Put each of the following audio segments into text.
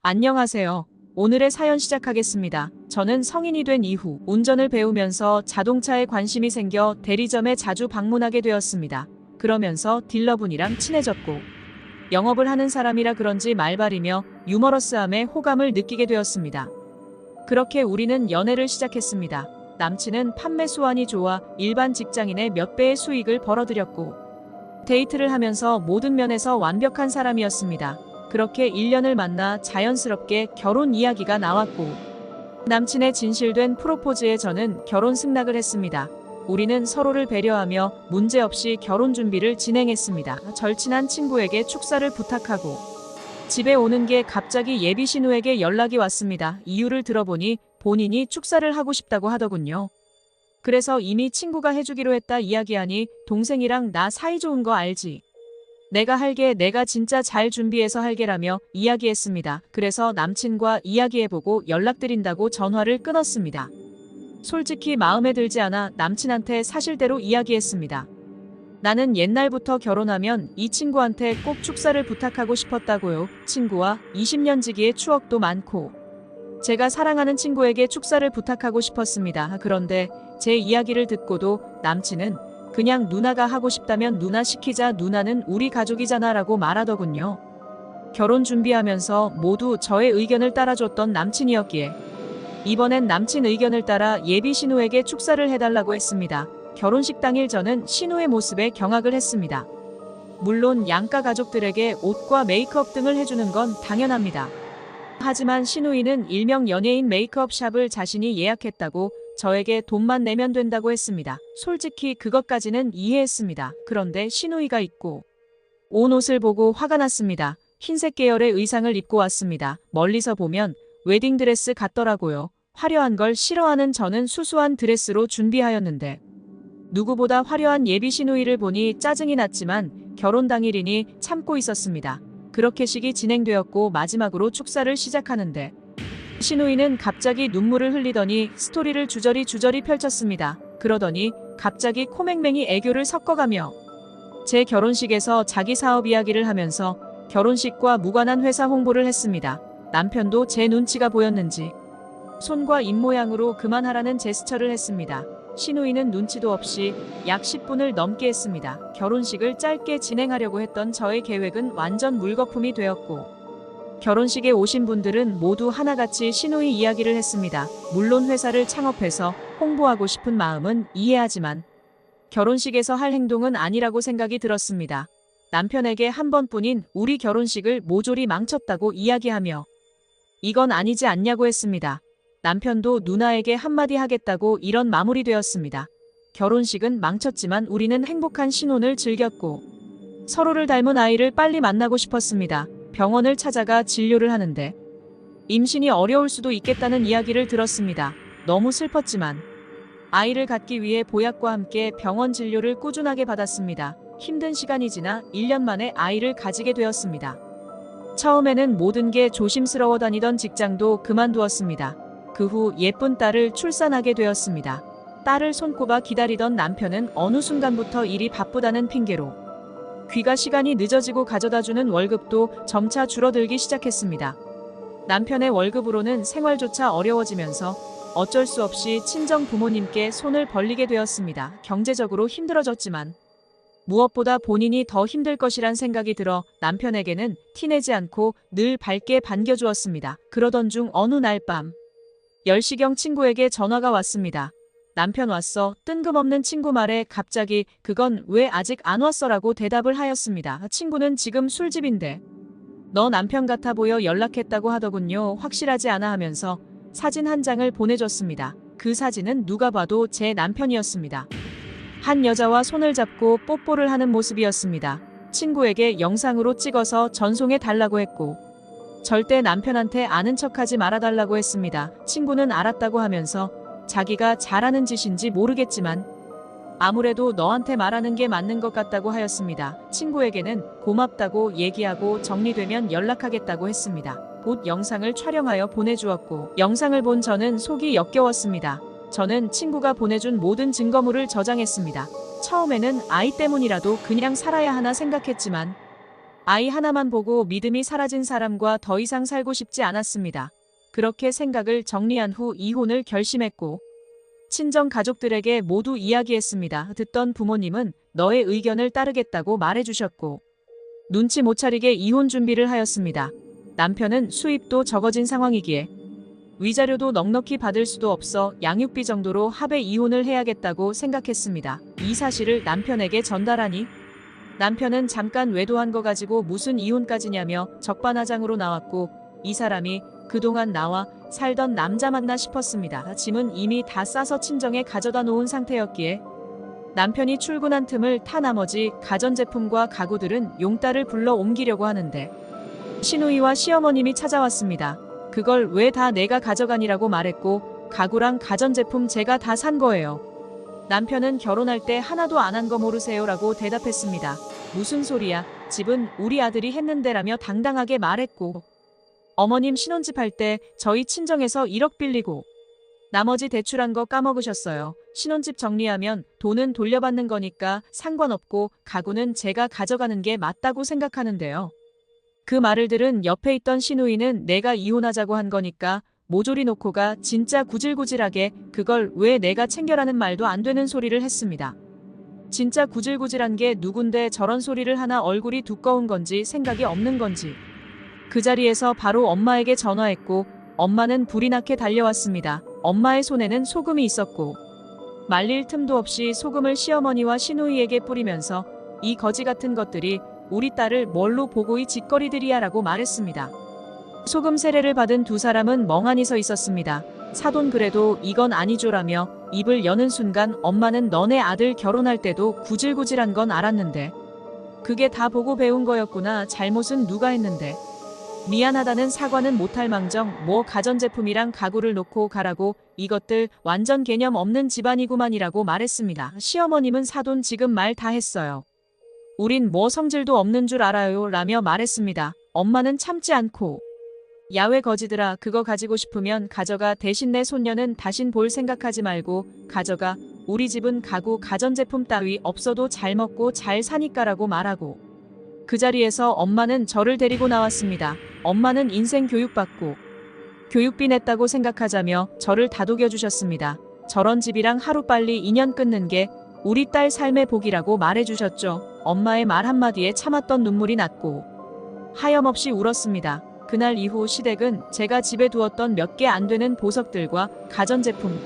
안녕하세요. 오늘의 사연 시작하겠습니다. 저는 성인이 된 이후 운전을 배우면서 자동차에 관심이 생겨 대리점에 자주 방문하게 되었습니다. 그러면서 딜러분이랑 친해졌고 영업을 하는 사람이라 그런지 말발이며 유머러스함에 호감을 느끼게 되었습니다. 그렇게 우리는 연애를 시작했습니다. 남친은 판매 수완이 좋아 일반 직장인의 몇 배의 수익을 벌어들였고 데이트를 하면서 모든 면에서 완벽한 사람이었습니다. 그렇게 1년을 만나 자연스럽게 결혼 이야기가 나왔고 남친의 진실된 프로포즈에 저는 결혼 승낙을 했습니다. 우리는 서로를 배려하며 문제없이 결혼 준비를 진행했습니다. 절친한 친구에게 축사를 부탁하고 집에 오는 게 갑자기 예비 신우에게 연락이 왔습니다. 이유를 들어보니 본인이 축사를 하고 싶다고 하더군요. 그래서 이미 친구가 해주기로 했다 이야기하니 동생이랑 나 사이 좋은 거 알지? 내가 할게 내가 진짜 잘 준비해서 할게라며 이야기했습니다. 그래서 남친과 이야기해보고 연락드린다고 전화를 끊었습니다. 솔직히 마음에 들지 않아 남친한테 사실대로 이야기했습니다. 나는 옛날부터 결혼하면 이 친구한테 꼭 축사를 부탁하고 싶었다고요. 친구와 20년 지기의 추억도 많고 제가 사랑하는 친구에게 축사를 부탁하고 싶었습니다. 그런데 제 이야기를 듣고도 남친은 그냥 누나가 하고 싶다면 누나 시키자 누나는 우리 가족이잖아 라고 말하더군요. 결혼 준비하면서 모두 저의 의견을 따라줬던 남친이었기에 이번엔 남친 의견을 따라 예비 신우에게 축사를 해달라고 했습니다. 결혼식 당일 저는 신우의 모습에 경악을 했습니다. 물론 양가 가족들에게 옷과 메이크업 등을 해주는 건 당연합니다. 하지만 신우이는 일명 연예인 메이크업 샵을 자신이 예약했다고 저에게 돈만 내면 된다고 했습니다. 솔직히 그것까지는 이해했습니다. 그런데 신우이가 입고 온 옷을 보고 화가 났습니다. 흰색 계열의 의상을 입고 왔습니다. 멀리서 보면 웨딩드레스 같더라고요. 화려한 걸 싫어하는 저는 수수한 드레스로 준비하였는데 누구보다 화려한 예비 신우이를 보니 짜증이 났지만 결혼 당일이니 참고 있었습니다. 그렇게 식이 진행되었고 마지막으로 축사를 시작하는데 신우이는 갑자기 눈물을 흘리더니 스토리를 주저리 펼쳤습니다. 그러더니 갑자기 코맹맹이 애교를 섞어가며 제 결혼식에서 자기 사업 이야기를 하면서 결혼식과 무관한 회사 홍보를 했습니다. 남편도 제 눈치가 보였는지 손과 입모양으로 그만하라는 제스처를 했습니다. 신우이는 눈치도 없이 약 10분을 넘게 했습니다. 결혼식을 짧게 진행하려고 했던 저의 계획은 완전 물거품이 되었고 결혼식에 오신 분들은 모두 하나같이 신우이 이야기를 했습니다. 물론 회사를 창업해서 홍보하고 싶은 마음은 이해하지만 결혼식에서 할 행동은 아니라고 생각이 들었습니다. 남편에게 한 번뿐인 우리 결혼식을 모조리 망쳤다고 이야기하며 이건 아니지 않냐고 했습니다. 남편도 누나에게 한마디 하겠다고 이런 마무리되었습니다. 결혼식은 망쳤지만 우리는 행복한 신혼을 즐겼고 서로를 닮은 아이를 빨리 만나고 싶었습니다. 병원을 찾아가 진료를 하는데 임신이 어려울 수도 있겠다는 이야기를 들었습니다. 너무 슬펐지만 아이를 갖기 위해 보약과 함께 병원 진료를 꾸준하게 받았습니다. 힘든 시간이 지나 1년 만에 아이를 가지게 되었습니다. 처음에는 모든 게 조심스러워 다니던 직장도 그만두었습니다. 그 후 예쁜 딸을 출산하게 되었습니다. 딸을 손꼽아 기다리던 남편은 어느 순간부터 일이 바쁘다는 핑계로 귀가 시간이 늦어지고 가져다주는 월급도 점차 줄어들기 시작했습니다. 남편의 월급으로는 생활조차 어려워지면서 어쩔 수 없이 친정 부모님께 손을 벌리게 되었습니다. 경제적으로 힘들어졌지만 무엇보다 본인이 더 힘들 것이란 생각이 들어 남편에게는 티내지 않고 늘 밝게 반겨주었습니다. 그러던 중 어느 날 밤 10시경 친구에게 전화가 왔습니다. 남편 왔어. 뜬금없는 친구 말에 갑자기 그건 왜 아직 안 왔어라고 대답을 하였습니다. 친구는 지금 술집인데 너 남편 같아 보여 연락했다고 하더군요. 확실하지 않아 하면서 사진 한 장을 보내줬습니다. 그 사진은 누가 봐도 제 남편이었습니다. 한 여자와 손을 잡고 뽀뽀를 하는 모습이었습니다. 친구에게 영상으로 찍어서 전송해 달라고 했고 절대 남편한테 아는 척하지 말아달라고 했습니다. 친구는 알았다고 하면서 자기가 잘하는 짓인지 모르겠지만 아무래도 너한테 말하는 게 맞는 것 같다고 하였습니다. 친구에게는 고맙다고 얘기하고 정리되면 연락하겠다고 했습니다. 곧 영상을 촬영하여 보내주었고 영상을 본 저는 속이 역겨웠습니다. 저는 친구가 보내준 모든 증거물을 저장했습니다. 처음에는 아이 때문이라도 그냥 살아야 하나 생각했지만 아이 하나만 보고 믿음이 사라진 사람과 더 이상 살고 싶지 않았습니다. 그렇게 생각을 정리한 후 이혼을 결심했고 친정 가족들에게 모두 이야기했습니다. 듣던 부모님은 너의 의견을 따르겠다고 말해주셨고 눈치 못 차리게 이혼 준비를 하였습니다. 남편은 수입도 적어진 상황이기에 위자료도 넉넉히 받을 수도 없어 양육비 정도로 합의 이혼을 해야겠다고 생각했습니다. 이 사실을 남편에게 전달하니 남편은 잠깐 외도한 거 가지고 무슨 이혼까지냐며 적반하장으로 나왔고 이 사람이 그동안 나와 살던 남자 맞나 싶었습니다. 짐은 이미 다 싸서 친정에 가져다 놓은 상태였기에 남편이 출근한 틈을 타 나머지 가전제품과 가구들은 용딸을 불러 옮기려고 하는데 시누이와 시어머님이 찾아왔습니다. 그걸 왜 다 내가 가져가니라고 말했고 가구랑 가전제품 제가 다 산 거예요. 남편은 결혼할 때 하나도 안 한 거 모르세요라고 대답했습니다. 무슨 소리야? 집은 우리 아들이 했는데라며 당당하게 말했고 어머님 신혼집 할 때 저희 친정에서 1억 빌리고 나머지 대출한 거 까먹으셨어요. 신혼집 정리하면 돈은 돌려받는 거니까 상관없고 가구는 제가 가져가는 게 맞다고 생각하는데요. 그 말을 들은 옆에 있던 시누이는 내가 이혼하자고 한 거니까 모조리 놓고가 진짜 구질구질하게 그걸 왜 내가 챙겨라는 말도 안 되는 소리를 했습니다. 진짜 구질구질한 게 누군데 저런 소리를 하나 얼굴이 두꺼운 건지 생각이 없는 건지. 그 자리에서 바로 엄마에게 전화했고 엄마는 불이 나게 달려왔습니다. 엄마의 손에는 소금이 있었고 말릴 틈도 없이 소금을 시어머니와 시누이에게 뿌리면서 이 거지 같은 것들이 우리 딸을 뭘로 보고 이 짓거리들이야 라고 말했습니다. 소금 세례를 받은 두 사람은 멍하니 서 있었습니다. 사돈 그래도 이건 아니죠라며 입을 여는 순간 엄마는 너네 아들 결혼할 때도 구질구질한 건 알았는데 그게 다 보고 배운 거였구나. 잘못은 누가 했는데 미안하다는 사과는 못할 망정 뭐 가전제품이랑 가구를 놓고 가라고 이것들 완전 개념 없는 집안이구만이라고 말했습니다. 시어머님은 사돈 지금 말 다 했어요. 우린 뭐 성질도 없는 줄 알아요 라며 말했습니다. 엄마는 참지 않고 야외 거지들아 그거 가지고 싶으면 가져가 대신 내 손녀는 다신 볼 생각하지 말고 가져가 우리 집은 가구 가전제품 따위 없어도 잘 먹고 잘 사니까라고 말하고 그 자리에서 엄마는 저를 데리고 나왔습니다. 엄마는 인생 교육받고 교육비 냈다고 생각하자며 저를 다독여 주셨습니다. 저런 집이랑 하루빨리 인연 끊는 게 우리 딸 삶의 복이라고 말해주셨죠. 엄마의 말 한마디에 참았던 눈물이 났고 하염없이 울었습니다. 그날 이후 시댁은 제가 집에 두었던 몇 개 안 되는 보석들과 가전제품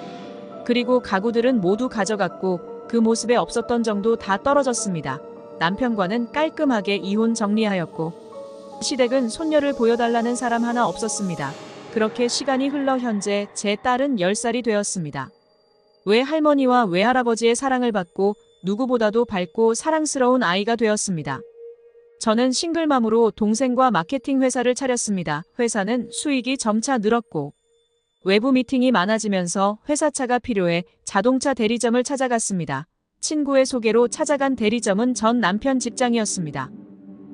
그리고 가구들은 모두 가져갔고 그 모습에 없었던 정도 다 떨어졌습니다. 남편과는 깔끔하게 이혼 정리하였고 시댁은 손녀를 보여달라는 사람 하나 없었습니다. 그렇게 시간이 흘러 현재 제 딸은 10살이 되었습니다. 외할머니와 외할아버지의 사랑을 받고 누구보다도 밝고 사랑스러운 아이가 되었습니다. 저는 싱글맘으로 동생과 마케팅 회사를 차렸습니다. 회사는 수익이 점차 늘었고 외부 미팅이 많아지면서 회사차가 필요해 자동차 대리점을 찾아갔습니다. 친구의 소개로 찾아간 대리점은 전 남편 직장이었습니다.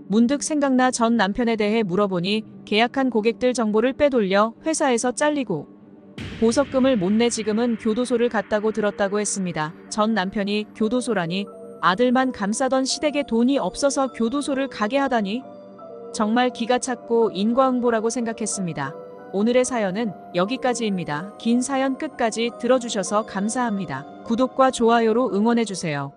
문득 생각나 전 남편에 대해 물어보니 계약한 고객들 정보를 빼돌려 회사에서 잘리고 보석금을 못 내 지금은 교도소를 갔다고 들었다고 했습니다. 전 남편이 교도소라니 아들만 감싸던 시댁에 돈이 없어서 교도소를 가게 하다니 정말 기가 찼고 인과응보라고 생각했습니다. 오늘의 사연은 여기까지입니다. 긴 사연 끝까지 들어주셔서 감사합니다. 구독과 좋아요로 응원해주세요.